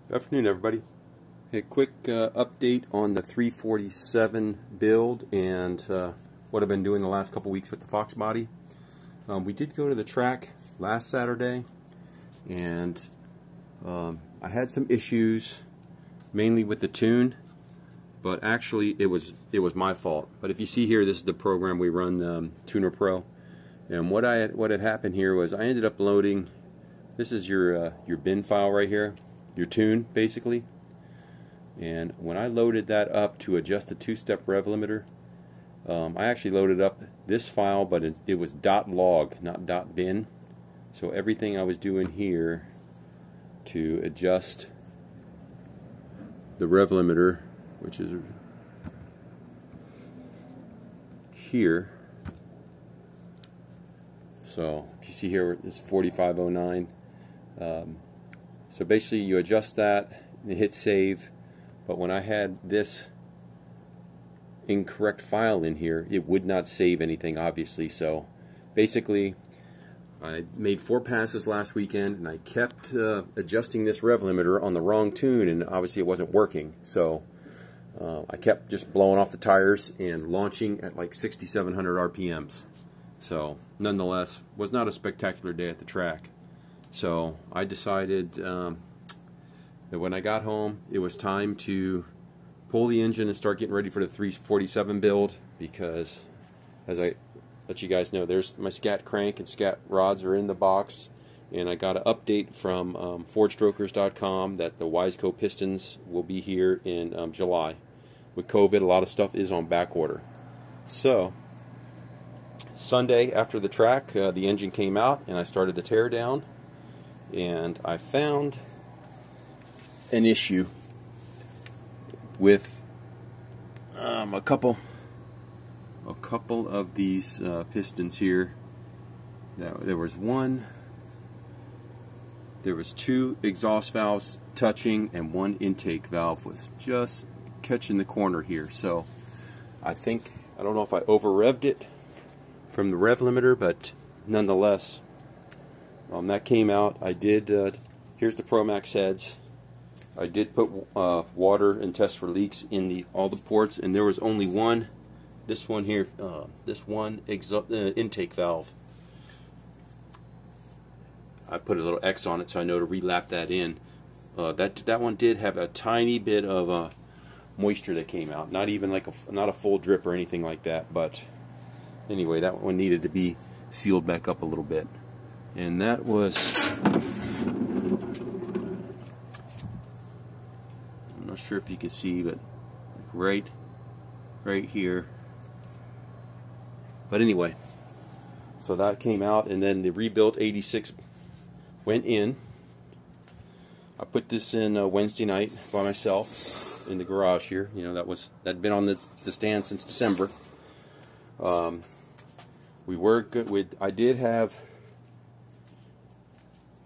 Good afternoon, everybody. A quick update on the 347 build and what I've been doing the last couple weeks with the Fox body. We did go to the track last Saturday, and I had some issues, mainly with the tune, but actually it was my fault. But if you see here, this is the program we run, Tuner Pro, and what had happened here was I ended up loading. This is your bin file right here. Your tune, basically. And when I loaded that up to adjust the two-step rev limiter, I actually loaded up this file, but it was .log, not .bin. So everything I was doing here to adjust the rev limiter, which is here. So if you see here, it's 4509. So basically you adjust that and hit save, but when I had this incorrect file in here, it would not save anything, obviously. So basically I made 4 passes last weekend, and I kept adjusting this rev limiter on the wrong tune, and obviously it wasn't working. So I kept just blowing off the tires and launching at like 6,700 RPMs. So nonetheless, was not a spectacular day at the track. So I decided that when I got home, it was time to pull the engine and start getting ready for the 347 build, because as I let you guys know, there's my scat crank and scat rods are in the box, and I got an update from FordStrokers.com that the Wiseco pistons will be here in July. With COVID, a lot of stuff is on back order. So Sunday after the track, the engine came out and I started the teardown. And I found an issue with a couple of these pistons here. Now, there was 2 exhaust valves touching, and 1 intake valve was just catching the corner here. So I don't know if I over revved it from the rev limiter, but nonetheless, that came out. I did, here's the Promax heads. I did put water and test for leaks in all the ports, and there was only one, this one here, this one intake valve. I put a little X on it so I know to relap that in. That one did have a tiny bit of moisture that came out. Not even like not a full drip or anything like that, but anyway, that one needed to be sealed back up a little bit. And that was, I'm not sure if you can see, but right here. But anyway, so that came out, and then the rebuilt 86 went in. I put this in Wednesday night by myself in the garage here. You know, that'd been on the stand since December. We were good with, I did have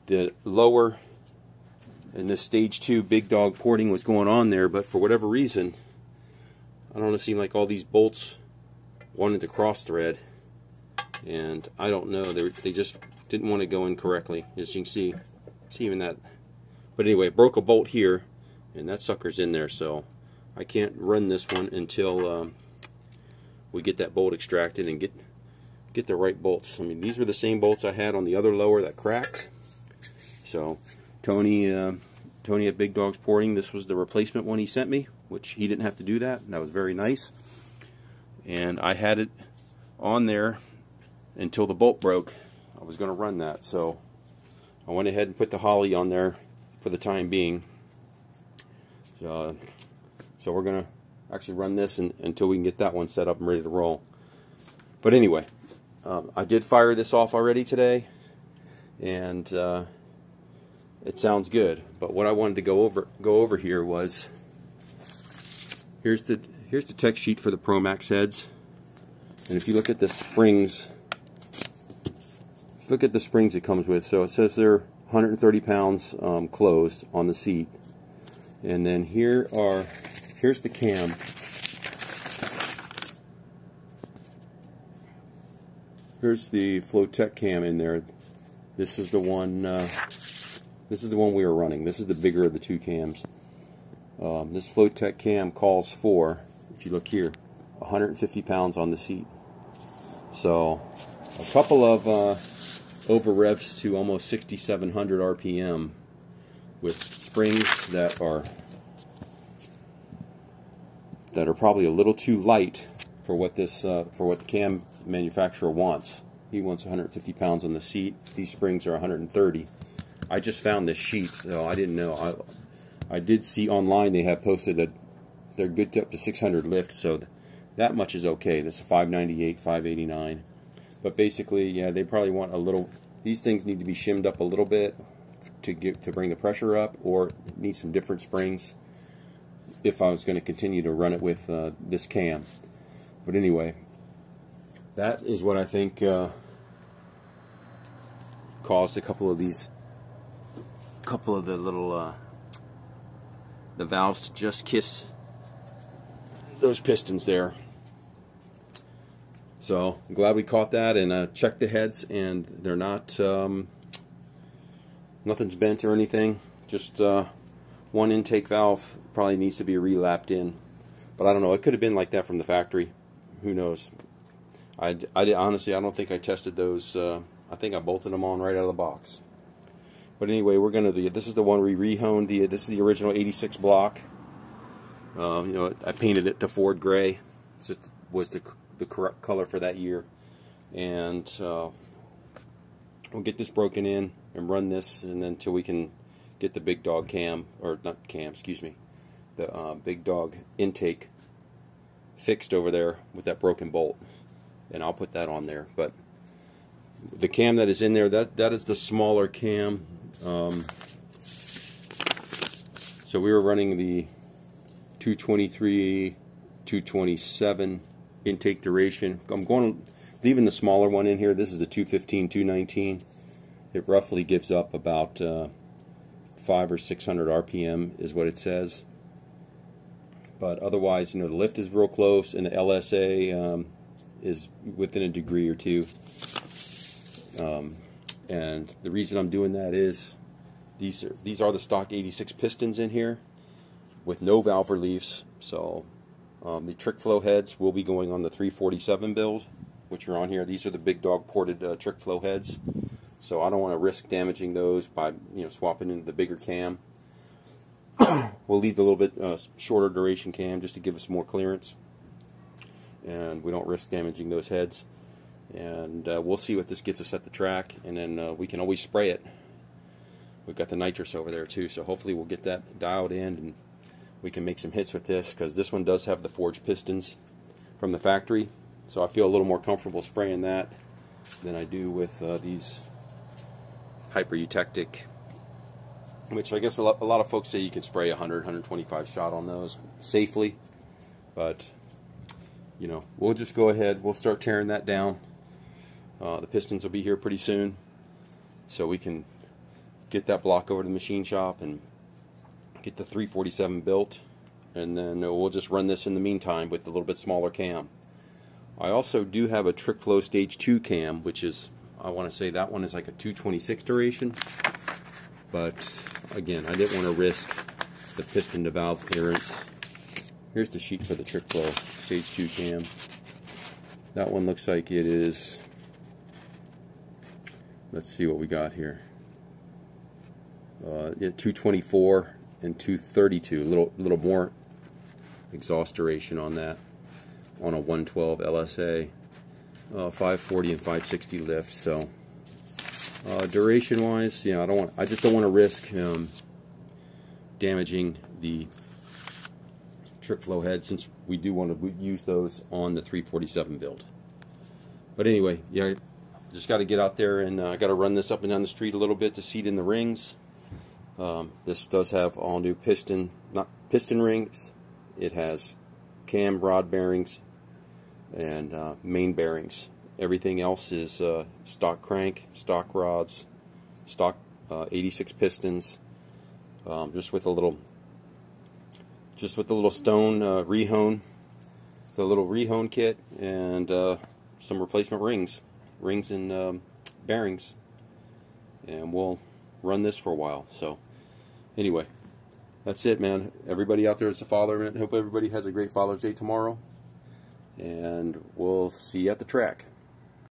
the lower and the stage 2 big dog porting was going on there, but for whatever reason, I don't know, it seemed like all these bolts wanted to cross thread, and I don't know, they just didn't want to go in correctly, as you can see even that. But anyway, broke a bolt here, and that sucker's in there, so I can't run this one until we get that bolt extracted and get the right bolts. I mean, these were the same bolts I had on the other lower that cracked. So Tony at Big Dogs Porting, this was the replacement one he sent me, which he didn't have to do that, and that was very nice. And I had it on there until the bolt broke. I was going to run that, so I went ahead and put the Holly on there for the time being. So we're going to actually run this until we can get that one set up and ready to roll. But anyway, I did fire this off already today, and it sounds good. But what I wanted to go over here was, here's the tech sheet for the Promax heads, and if you look at the springs, it comes with. So it says they're 130 pounds closed on the seat, and then here's the cam. Here's the Flowtech cam in there. This is the one This is the one we were running. This is the bigger of the two cams. This Flotek cam calls for, if you look here, 150 pounds on the seat. So a couple of over revs to almost 6,700 RPM with springs that are probably a little too light for what this for what the cam manufacturer wants. He wants 150 pounds on the seat. These springs are 130. I just found this sheet, so I didn't know. I did see online they have posted that they're good to up to 600 lift, so that much is okay. This is 598, 589. But basically, yeah, they probably want a little. These things need to be shimmed up a little bit to bring the pressure up, or need some different springs if I was going to continue to run it with this cam. But anyway, that is what I think caused a couple of the little the valves to just kiss those pistons there. So I'm glad we caught that and checked the heads, and they're not nothing's bent or anything. Just one intake valve probably needs to be relapped in, but I don't know. It could have been like that from the factory. Who knows? I honestly, I don't think I tested those. I think I bolted them on right out of the box. But anyway, we're gonna do. This is the one we rehoned. This is the original '86 block. You know, I painted it to Ford gray. It was the correct color for that year, and we'll get this broken in and run this, and then until we can get the big dog cam, or not cam, excuse me, the big dog intake fixed over there with that broken bolt, and I'll put that on there. But the cam that is in there, that is the smaller cam. So we were running the 223, 227 intake duration. I'm leaving the smaller one in here. This is the 215, 219. It roughly gives up about 500 or 600 RPM is what it says. But otherwise, you know, the lift is real close, and the LSA is within a degree or two. And the reason I'm doing that is these are the stock 86 pistons in here with no valve reliefs. So the trick flow heads will be going on the 347 build, which are on here. These are the big dog ported trick flow heads. So I don't want to risk damaging those by swapping into the bigger cam. We'll leave the little bit shorter duration cam just to give us more clearance, and we don't risk damaging those heads. And we'll see what this gets us at the track, and then we can always spray it. We've got the nitrous over there too, so hopefully we'll get that dialed in and we can make some hits with this, because this one does have the forged pistons from the factory, so I feel a little more comfortable spraying that than I do with these hyper-eutectic, which I guess a lot of folks say you can spray 100, 125 shot on those safely, but you know, we'll just go ahead, we'll start tearing that down. The pistons will be here pretty soon, so we can get that block over to the machine shop and get the 347 built, and then we'll just run this in the meantime with a little bit smaller cam. I also do have a trick flow stage 2 cam, which is, I want to say that one is like a 226 duration, but again, I didn't want to risk the piston to valve clearance. Here's the sheet for the trick flow stage 2 cam. That one looks like it is, let's see what we got here. 224 and 232, a little more exhaust duration on that, on a 112 LSA, 540 and 560 lift. So duration wise, you know, I just don't want to risk damaging the trick flow head, since we do want to use those on the 347 build. But anyway, yeah, just got to get out there, and I got to run this up and down the street a little bit to seat in the rings. This does have all new piston rings. It has cam rod bearings and main bearings. Everything else is stock crank, stock rods, stock 86 pistons, just with a little stone rehone, the little rehone kit, and some replacement rings and bearings, and we'll run this for a while. So anyway, that's it, man. Everybody out there is a father. I hope everybody has a great Father's Day tomorrow, and we'll see you at the track.